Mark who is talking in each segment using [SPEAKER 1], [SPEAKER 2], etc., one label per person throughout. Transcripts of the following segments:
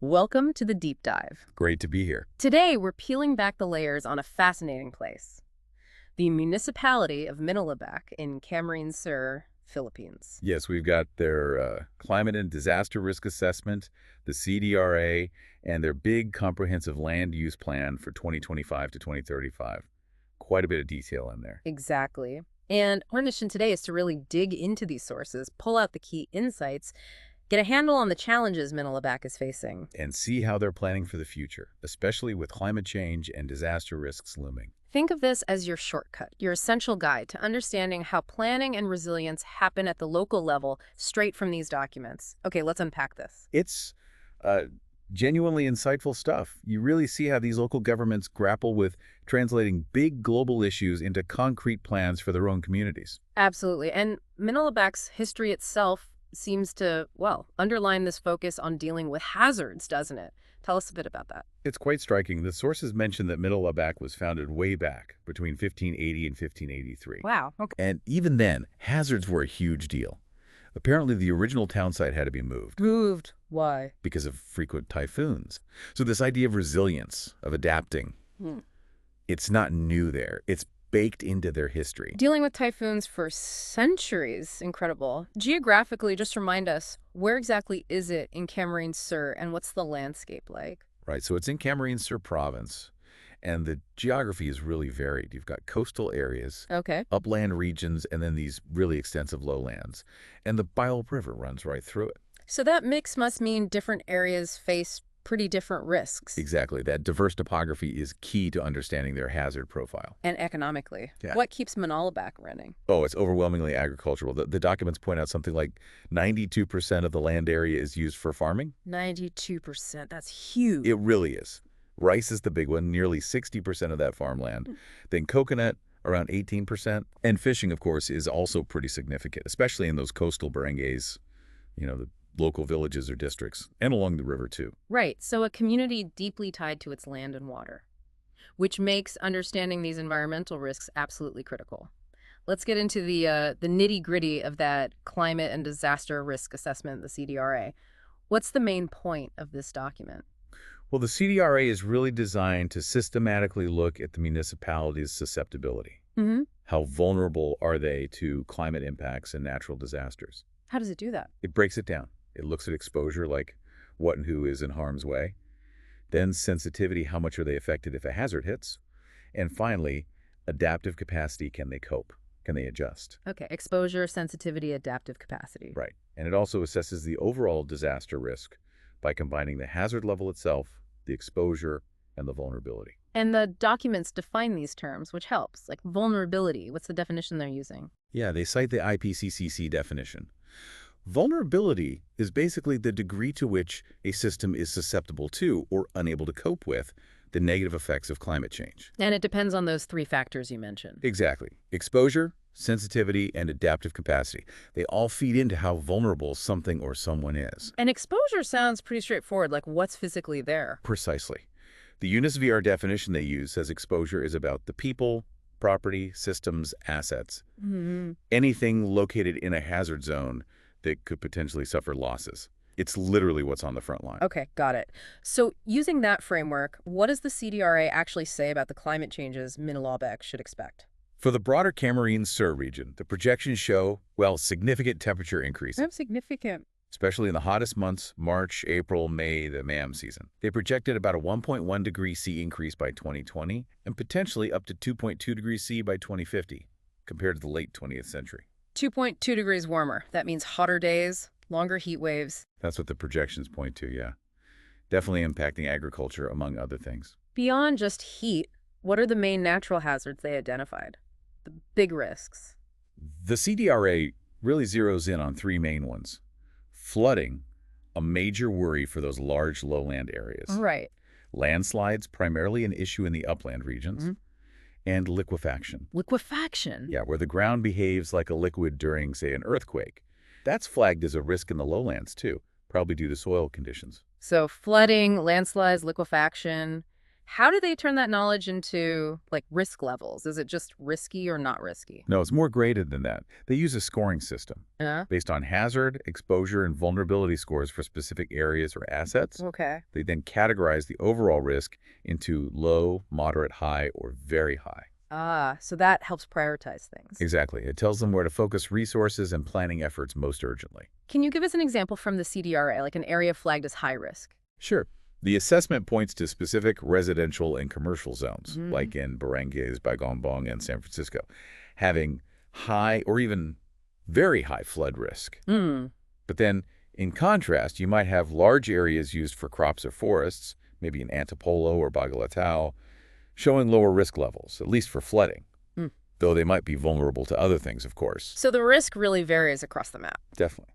[SPEAKER 1] Welcome to the Deep Dive.
[SPEAKER 2] Great to be here.
[SPEAKER 1] Today, we're peeling back the layers on a fascinating place, the municipality of Minalabac in Camarines Sur, Philippines.
[SPEAKER 2] Yes, we've got their climate and disaster risk assessment, the CDRA, and their big comprehensive land use plan for 2025 to 2035. Quite a bit of detail in there.
[SPEAKER 1] Exactly. And our mission today is to really dig into these sources, pull out the key insights, get a handle on the challenges Minalabac is facing.
[SPEAKER 2] And see how they're planning for the future, especially with climate change and disaster risks looming.
[SPEAKER 1] Think of this as your shortcut, your essential guide to understanding how planning and resilience happen at the local level straight from these documents. Okay, let's unpack this.
[SPEAKER 2] It's genuinely insightful stuff. You really see how these local governments grapple with translating big global issues into concrete plans for their own communities.
[SPEAKER 1] Absolutely. And Minalabac's history itself seems to, well, underline this focus on dealing with hazards, doesn't it? Tell us a bit about that.
[SPEAKER 2] It's quite striking. The sources mention that Minalabac was founded way back between 1580 and 1583.
[SPEAKER 1] Wow. Okay.
[SPEAKER 2] And even then, hazards were a huge deal. Apparently, the original town site had to be moved
[SPEAKER 1] Moved. Why?
[SPEAKER 2] because of frequent typhoons. So this idea of resilience, of adapting,
[SPEAKER 1] Hmm.
[SPEAKER 2] it's not new there. It's baked into their history.
[SPEAKER 1] Dealing with typhoons for centuries. Incredible. Geographically, just remind us, where exactly is it in Camarines Sur, and what's the landscape like?
[SPEAKER 2] Right, so it's in Camarines Sur province, and the geography is really varied. You've got coastal areas,
[SPEAKER 1] Okay.
[SPEAKER 2] upland regions, and then these really extensive lowlands. And the Bile River runs right through it.
[SPEAKER 1] So that mix must mean different areas face pretty different risks.
[SPEAKER 2] Exactly. That diverse topography is key to understanding their hazard profile.
[SPEAKER 1] And economically.
[SPEAKER 2] Yeah.
[SPEAKER 1] What keeps Minalabac running?
[SPEAKER 2] Oh, it's overwhelmingly agricultural. The documents point out something like 92% of the land area is used for farming.
[SPEAKER 1] 92%. That's huge.
[SPEAKER 2] It really is. Rice is the big one, nearly 60% of that farmland. Then coconut, around 18%. And fishing, of course, is also pretty significant, especially in those coastal barangays, the local villages or districts, and along the river, too.
[SPEAKER 1] Right. So a community deeply tied to its land and water, which makes understanding these environmental risks absolutely critical. Let's get into the nitty-gritty of that climate and disaster risk assessment, the CDRA. What's the main point of this document?
[SPEAKER 2] Well, the CDRA is really designed to systematically look at the municipality's susceptibility.
[SPEAKER 1] Mm-hmm.
[SPEAKER 2] How vulnerable are they to climate impacts and natural disasters?
[SPEAKER 1] How does it do that?
[SPEAKER 2] It breaks it down. It looks at exposure, like what and who is in harm's way. Then sensitivity, how much are they affected if a hazard hits? And finally, adaptive capacity, can they cope? Can they adjust?
[SPEAKER 1] Okay, exposure, sensitivity, adaptive capacity.
[SPEAKER 2] Right. And it also assesses the overall disaster risk by combining the hazard level itself, the exposure, and the vulnerability.
[SPEAKER 1] And the documents define these terms, which helps. Like vulnerability, what's the definition they're using?
[SPEAKER 2] Yeah, they cite the IPCC definition. Vulnerability is basically the degree to which a system is susceptible to or unable to cope with the negative effects of climate change.
[SPEAKER 1] And it depends on those three factors you mentioned.
[SPEAKER 2] Exactly. Exposure, sensitivity, and adaptive capacity. They all feed into how vulnerable something or someone is.
[SPEAKER 1] And exposure sounds pretty straightforward, like what's physically there.
[SPEAKER 2] Precisely. The UNISVR definition they use says exposure is about the people, property, systems, assets.
[SPEAKER 1] Mm-hmm.
[SPEAKER 2] Anything located in a hazard zone that could potentially suffer losses. It's literally what's on the front line.
[SPEAKER 1] Okay, got it. So using that framework, what does the CDRA actually say about the climate changes Minalabac should expect?
[SPEAKER 2] For the broader Camarines Sur region, the projections show, well, significant temperature increases,
[SPEAKER 1] Significant.
[SPEAKER 2] especially in the hottest months, March, April, May, the MAM season. They projected about a 1.1 degrees C increase by 2020 and potentially up to 2.2 degrees C by 2050 compared to the late 20th century.
[SPEAKER 1] 2.2 degrees warmer. That means hotter days, longer heat waves.
[SPEAKER 2] That's what the projections point to, yeah. Definitely impacting agriculture, among other things.
[SPEAKER 1] Beyond just heat, what are the main natural hazards they identified? The big risks.
[SPEAKER 2] The CDRA really zeroes in on three main ones. Flooding, a major worry for those large lowland areas.
[SPEAKER 1] Right.
[SPEAKER 2] Landslides, primarily an issue in the upland regions.
[SPEAKER 1] Mm-hmm.
[SPEAKER 2] And liquefaction.
[SPEAKER 1] Liquefaction.
[SPEAKER 2] Yeah, where the ground behaves like a liquid during, say, an earthquake. That's flagged as a risk in the lowlands, too, probably due to soil conditions.
[SPEAKER 1] So flooding, landslides, liquefaction. How do they turn that knowledge into, like, risk levels? Is it just risky or not risky?
[SPEAKER 2] No, it's more graded than that. They use a scoring system
[SPEAKER 1] Yeah.
[SPEAKER 2] based on hazard, exposure, and vulnerability scores for specific areas or assets.
[SPEAKER 1] Okay.
[SPEAKER 2] They then categorize the overall risk into low, moderate, high, or very high.
[SPEAKER 1] Ah, so that helps prioritize things.
[SPEAKER 2] Exactly. It tells them where to focus resources and planning efforts most urgently.
[SPEAKER 1] Can you give us an example from the CDRA, like an area flagged as high risk?
[SPEAKER 2] Sure. The assessment points to specific residential and commercial zones,
[SPEAKER 1] Mm.
[SPEAKER 2] like in Barangays, Bagombong, and San Francisco, having high or even very high flood risk.
[SPEAKER 1] Mm.
[SPEAKER 2] But then, in contrast, you might have large areas used for crops or forests, maybe in Antipolo or Bagalatao, showing lower risk levels, at least for flooding,
[SPEAKER 1] Mm.
[SPEAKER 2] though they might be vulnerable to other things, of course.
[SPEAKER 1] So the risk really varies across the map.
[SPEAKER 2] Definitely.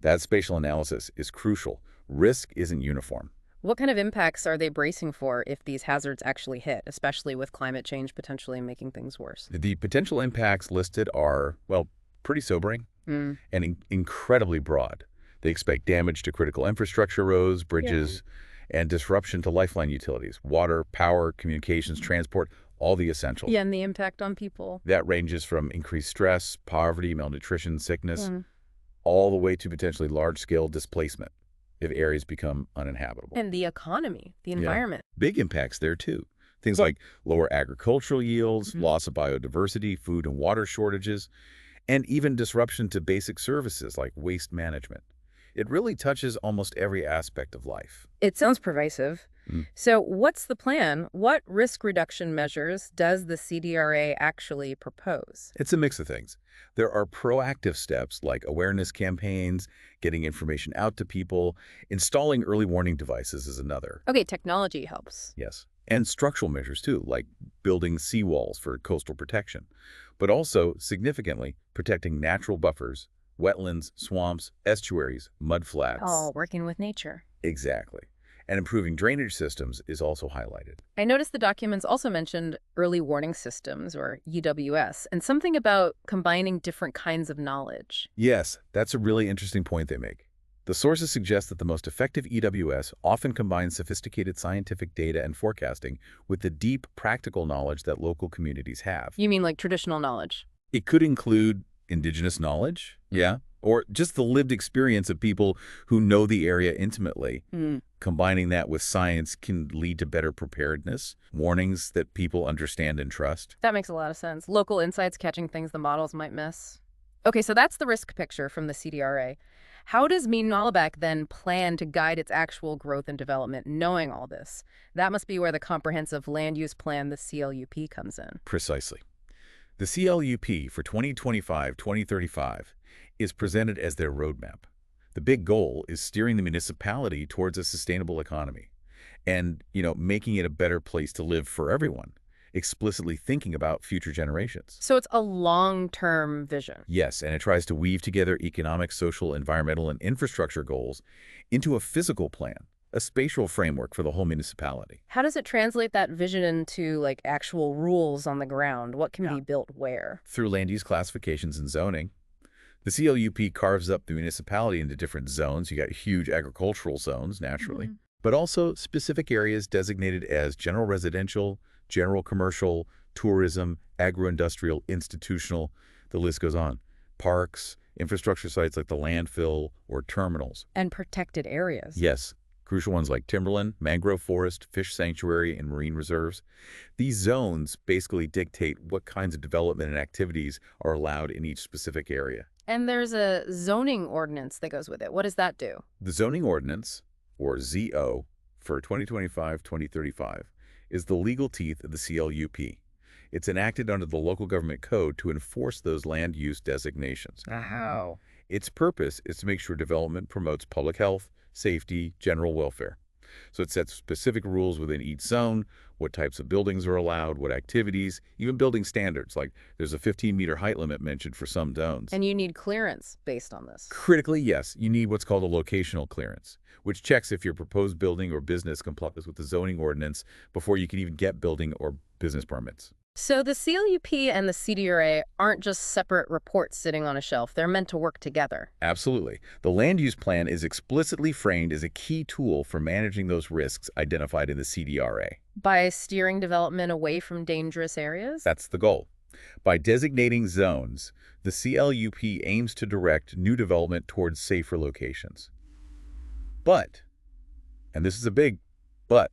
[SPEAKER 2] That spatial analysis is crucial. Risk isn't uniform.
[SPEAKER 1] What kind of impacts are they bracing for if these hazards actually hit, especially with climate change potentially making things worse?
[SPEAKER 2] The potential impacts listed are, well, pretty sobering
[SPEAKER 1] Mm.
[SPEAKER 2] and incredibly broad. They expect damage to critical infrastructure roads, bridges, and disruption to lifeline utilities, water, power, communications, transport, all the essentials.
[SPEAKER 1] Yeah, and the impact on people.
[SPEAKER 2] That ranges from increased stress, poverty, malnutrition, sickness,
[SPEAKER 1] Mm.
[SPEAKER 2] all the way to potentially large-scale displacement if areas become uninhabitable.
[SPEAKER 1] And the economy, the
[SPEAKER 2] Yeah.
[SPEAKER 1] environment.
[SPEAKER 2] Big impacts there, too. Things like lower agricultural yields,
[SPEAKER 1] Mhm.
[SPEAKER 2] loss of biodiversity, food and water shortages, and even disruption to basic services like waste management. It really touches almost every aspect of life.
[SPEAKER 1] It sounds pervasive.
[SPEAKER 2] Mm.
[SPEAKER 1] So what's the plan? What risk reduction measures does the CDRA actually propose?
[SPEAKER 2] It's a mix of things. There are proactive steps like awareness campaigns, getting information out to people, installing early warning devices is another.
[SPEAKER 1] Okay, technology helps.
[SPEAKER 2] Yes. And structural measures too, like building seawalls for coastal protection, but also, significantly, protecting natural buffers, wetlands, swamps, estuaries, mudflats.
[SPEAKER 1] Oh, working with nature.
[SPEAKER 2] Exactly. And improving drainage systems is also highlighted.
[SPEAKER 1] I noticed the documents also mentioned early warning systems, or EWS, and something about combining different kinds of knowledge.
[SPEAKER 2] Yes, that's a really interesting point they make. The sources suggest that the most effective EWS often combines sophisticated scientific data and forecasting with the deep practical knowledge that local communities have.
[SPEAKER 1] You mean like traditional knowledge?
[SPEAKER 2] It could include indigenous knowledge, yeah, or just the lived experience of people who know the area intimately.
[SPEAKER 1] Mm.
[SPEAKER 2] Combining that with science can lead to better preparedness, warnings that people understand and trust.
[SPEAKER 1] That makes a lot of sense. Local insights catching things the models might miss. Okay, so that's the risk picture from the CDRA. How does Minalabac then plan to guide its actual growth and development knowing all this? That must be where the comprehensive land use plan, the CLUP, comes in.
[SPEAKER 2] Precisely. The CLUP for 2025-2035 is presented as their roadmap. The big goal is steering the municipality towards a sustainable economy and, making it a better place to live for everyone, explicitly thinking about future generations.
[SPEAKER 1] So it's a long-term vision.
[SPEAKER 2] Yes, and it tries to weave together economic, social, environmental, and infrastructure goals into a physical plan, a spatial framework for the whole municipality.
[SPEAKER 1] How does it translate that vision into, like, actual rules on the ground? What can be built where?
[SPEAKER 2] Through land use classifications and zoning, the CLUP carves up the municipality into different zones. You got huge agricultural zones, naturally, but also specific areas designated as general residential, general commercial, tourism, agro-industrial, institutional, the list goes on. Parks, infrastructure sites like the landfill or terminals.
[SPEAKER 1] And protected areas.
[SPEAKER 2] Yes, crucial ones like timberland, mangrove forest, fish sanctuary, and marine reserves. These zones basically dictate what kinds of development and activities are allowed in each specific area.
[SPEAKER 1] And there's a zoning ordinance that goes with it. What does that do?
[SPEAKER 2] The zoning ordinance, or ZO, for 2025-2035, is the legal teeth of the CLUP. It's enacted under the local government code to enforce those land use designations.
[SPEAKER 1] Wow.
[SPEAKER 2] Its purpose is to make sure development promotes public health, safety, general welfare. So it sets specific rules within each zone, what types of buildings are allowed, what activities, even building standards, like there's a 15-meter height limit mentioned for some zones.
[SPEAKER 1] And you need clearance based on this.
[SPEAKER 2] Critically, yes, you need what's called a locational clearance, which checks if your proposed building or business complies with the zoning ordinance before you can even get building or business permits.
[SPEAKER 1] So the CLUP and the CDRA aren't just separate reports sitting on a shelf. They're meant to work together.
[SPEAKER 2] Absolutely. The land use plan is explicitly framed as a key tool for managing those risks identified in the CDRA.
[SPEAKER 1] By steering development away from dangerous areas?
[SPEAKER 2] That's the goal. By designating zones, the CLUP aims to direct new development towards safer locations. But, and this is a big but,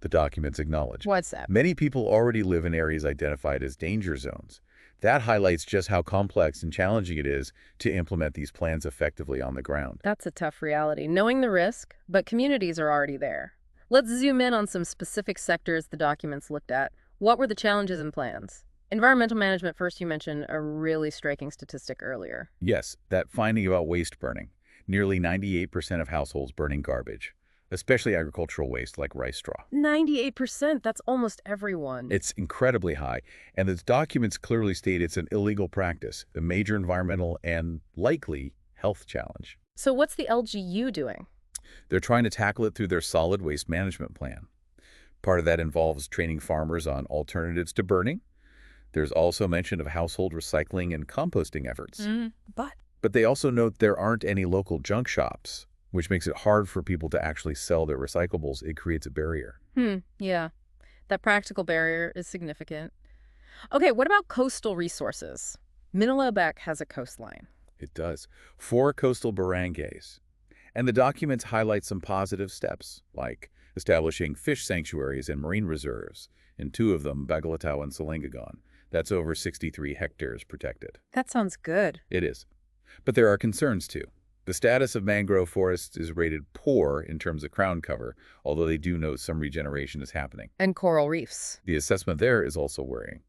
[SPEAKER 2] the documents acknowledge,
[SPEAKER 1] What's that?
[SPEAKER 2] many people already live in areas identified as danger zones. That highlights just how complex and challenging it is to implement these plans effectively on the ground.
[SPEAKER 1] That's a tough reality, knowing the risk, but communities are already there. Let's zoom in on some specific sectors the documents looked at. What were the challenges and plans? Environmental management, first you mentioned a really striking statistic earlier.
[SPEAKER 2] Yes, that finding about waste burning. Nearly 98% of households burning garbage, especially agricultural waste like rice straw.
[SPEAKER 1] 98%, that's almost everyone.
[SPEAKER 2] It's incredibly high, and the documents clearly state it's an illegal practice, a major environmental and likely health challenge.
[SPEAKER 1] So what's the LGU doing?
[SPEAKER 2] They're trying to tackle it through their solid waste management plan. Part of that involves training farmers on alternatives to burning. There's also mention of household recycling and composting efforts. But they also note there aren't any local junk shops, which makes it hard for people to actually sell their recyclables. It creates a barrier.
[SPEAKER 1] Yeah. That practical barrier is significant. Okay, what about coastal resources? Minalabac has a coastline.
[SPEAKER 2] It does. 4 coastal barangays. And the documents highlight some positive steps, like establishing fish sanctuaries and marine reserves, in 2 of them, Bagalataw and Salangagon. That's over 63 hectares protected.
[SPEAKER 1] That sounds good.
[SPEAKER 2] It is. But there are concerns, too. The status of mangrove forests is rated poor in terms of crown cover, although they do note some regeneration is happening.
[SPEAKER 1] And coral reefs.
[SPEAKER 2] The assessment there is also worrying.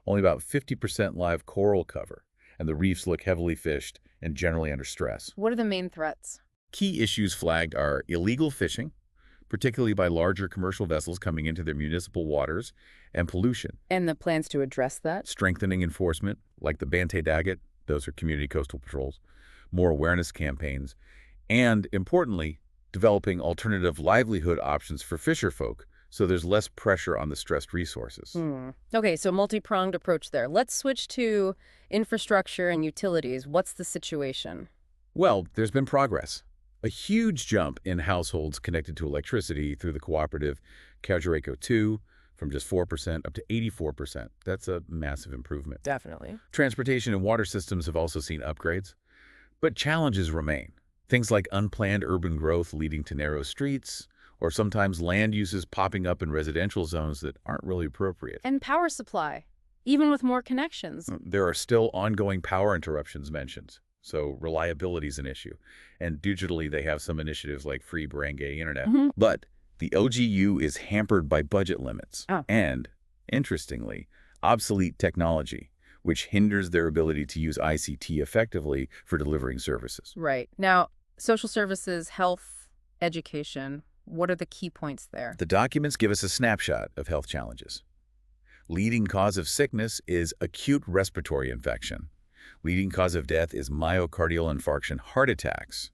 [SPEAKER 2] Only about 50% live coral cover, and the reefs look heavily fished and generally under stress.
[SPEAKER 1] What are the main threats?
[SPEAKER 2] Key issues flagged are illegal fishing, particularly by larger commercial vessels coming into their municipal waters, and pollution.
[SPEAKER 1] And the plans to address that?
[SPEAKER 2] Strengthening enforcement, like the Bante Daggett, those are community coastal patrols, more awareness campaigns, and, importantly, developing alternative livelihood options for fisherfolk so there's less pressure on the stressed resources.
[SPEAKER 1] Okay, so multi-pronged approach there. Let's switch to infrastructure and utilities. What's the situation?
[SPEAKER 2] Well, there's been progress. A huge jump in households connected to electricity through the cooperative Cajareko 2, from just 4% up to 84%. That's a massive improvement.
[SPEAKER 1] Definitely.
[SPEAKER 2] Transportation and water systems have also seen upgrades. But challenges remain. Things like unplanned urban growth leading to narrow streets, or sometimes land uses popping up in residential zones that aren't really appropriate.
[SPEAKER 1] And power supply, even with more connections.
[SPEAKER 2] There are still ongoing power interruptions mentioned, so reliability is an issue. And digitally, they have some initiatives like free barangay internet. But the OGU is hampered by budget limits and, interestingly, obsolete technology, which hinders their ability to use ICT effectively for delivering services.
[SPEAKER 1] Right. Now, social services, health, education, what are the key points there?
[SPEAKER 2] The documents give us a snapshot of health challenges. Leading cause of sickness is acute respiratory infection. Leading cause of death is myocardial infarction, heart attacks.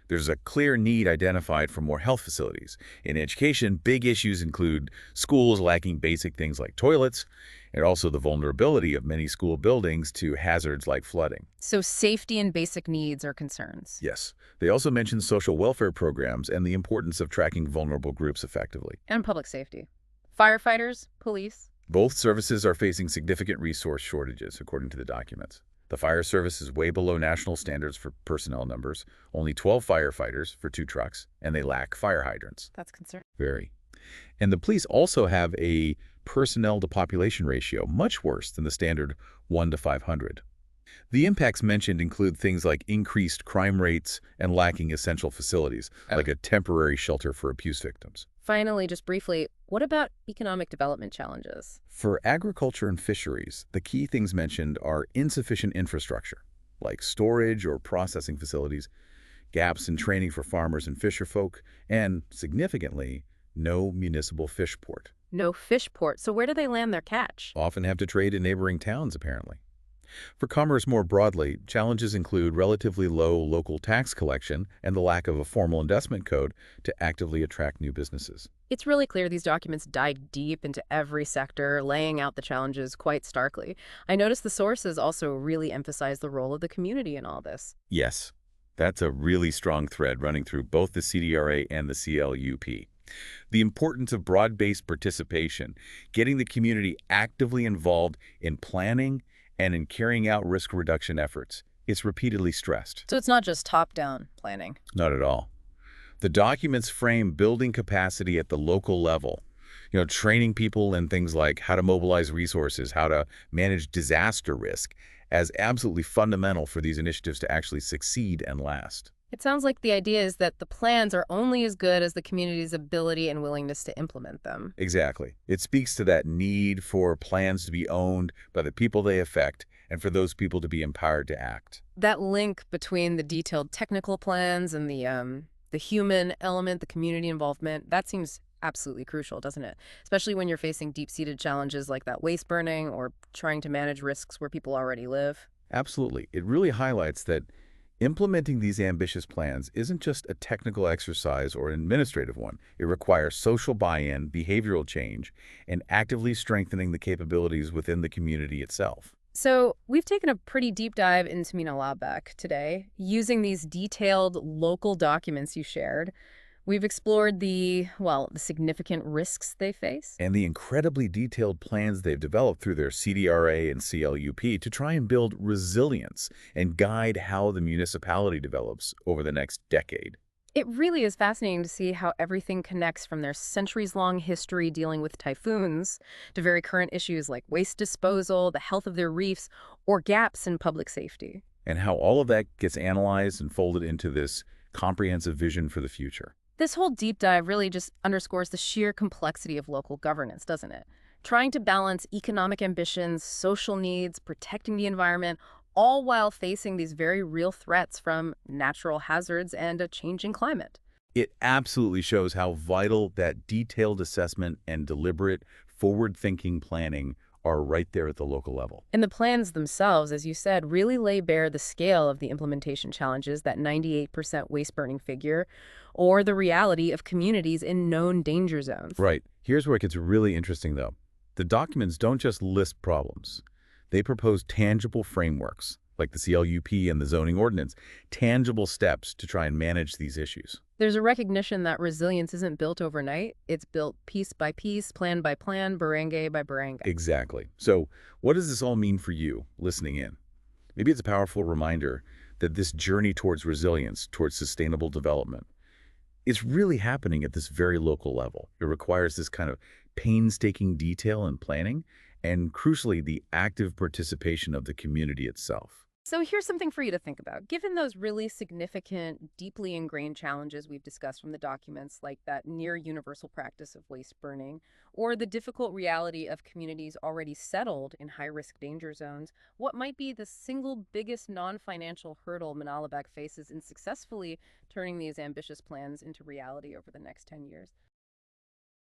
[SPEAKER 2] There's a clear need identified for more health facilities. In education, big issues include schools lacking basic things like toilets, and also the vulnerability of many school buildings to hazards like flooding.
[SPEAKER 1] So safety and basic needs are concerns.
[SPEAKER 2] Yes. They also mention social welfare programs and the importance of tracking vulnerable groups effectively.
[SPEAKER 1] And public safety. Firefighters, police.
[SPEAKER 2] Both services are facing significant resource shortages, according to the documents. The fire service is way below national standards for personnel numbers, only 12 firefighters for 2 trucks, and they lack fire hydrants.
[SPEAKER 1] That's concerning.
[SPEAKER 2] Very. And the police also have a personnel to population ratio much worse than the standard 1 to 500. The impacts mentioned include things like increased crime rates and lacking essential facilities, like a temporary shelter for abuse victims.
[SPEAKER 1] Finally, just briefly, what about economic development challenges?
[SPEAKER 2] For agriculture and fisheries, the key things mentioned are insufficient infrastructure, like storage or processing facilities, gaps in training for farmers and fisherfolk, and, significantly, no municipal fish port.
[SPEAKER 1] No fish port, so where do they land their catch?
[SPEAKER 2] Often have to trade in neighboring towns, apparently. For commerce more broadly, challenges include relatively low local tax collection and the lack of a formal investment code to actively attract new businesses.
[SPEAKER 1] It's really clear these documents dive deep into every sector, laying out the challenges quite starkly. I noticed the sources also really emphasize the role of the community in all this.
[SPEAKER 2] Yes, that's a really strong thread running through both the CDRA and the CLUP. The importance of broad-based participation, getting the community actively involved in planning and in carrying out risk reduction efforts. It's repeatedly stressed.
[SPEAKER 1] So it's not just top-down planning.
[SPEAKER 2] Not at all. The documents frame building capacity at the local level, training people in things like how to mobilize resources, how to manage disaster risk, as absolutely fundamental for these initiatives to actually succeed and last.
[SPEAKER 1] It sounds like the idea is that the plans are only as good as the community's ability and willingness to implement them.
[SPEAKER 2] Exactly. It speaks to that need for plans to be owned by the people they affect and for those people to be empowered to act.
[SPEAKER 1] That link between the detailed technical plans and the human element, the community involvement, that seems absolutely crucial, doesn't it? Especially when you're facing deep-seated challenges like that waste burning or trying to manage risks where people already live.
[SPEAKER 2] Absolutely. It really highlights that implementing these ambitious plans isn't just a technical exercise or an administrative one. It requires social buy-in, behavioral change, and actively strengthening the capabilities within the community itself.
[SPEAKER 1] So we've taken a pretty deep dive into Minalabac today, using these detailed local documents you shared. We've explored the significant risks they face.
[SPEAKER 2] And the incredibly detailed plans they've developed through their CDRA and CLUP to try and build resilience and guide how the municipality develops over the next decade.
[SPEAKER 1] It really is fascinating to see how everything connects from their centuries-long history dealing with typhoons to very current issues like waste disposal, the health of their reefs, or gaps in public safety.
[SPEAKER 2] And how all of that gets analyzed and folded into this comprehensive vision for the future.
[SPEAKER 1] This whole deep dive really just underscores the sheer complexity of local governance, doesn't it? Trying to balance economic ambitions, social needs, protecting the environment, all while facing these very real threats from natural hazards and a changing climate.
[SPEAKER 2] It absolutely shows how vital that detailed assessment and deliberate, forward-thinking planning are right there at the local level.
[SPEAKER 1] And the plans themselves, as you said, really lay bare the scale of the implementation challenges, that 98% waste burning figure, or the reality of communities in known danger zones.
[SPEAKER 2] Right. Here's where it gets really interesting, though. The documents don't just list problems. They propose tangible frameworks, like the CLUP and the zoning ordinance, tangible steps to try and manage these issues.
[SPEAKER 1] There's a recognition that resilience isn't built overnight. It's built piece by piece, plan by plan, barangay by barangay.
[SPEAKER 2] Exactly. So what does this all mean for you listening in? Maybe it's a powerful reminder that this journey towards resilience, towards sustainable development, is really happening at this very local level. It requires this kind of painstaking detail and planning, and crucially, the active participation of the community itself.
[SPEAKER 1] So here's something for you to think about. Given those really significant, deeply ingrained challenges we've discussed from the documents, like that near universal practice of waste burning, or the difficult reality of communities already settled in high-risk danger zones, what might be the single biggest non-financial hurdle Minalabac faces in successfully turning these ambitious plans into reality over the next 10 years?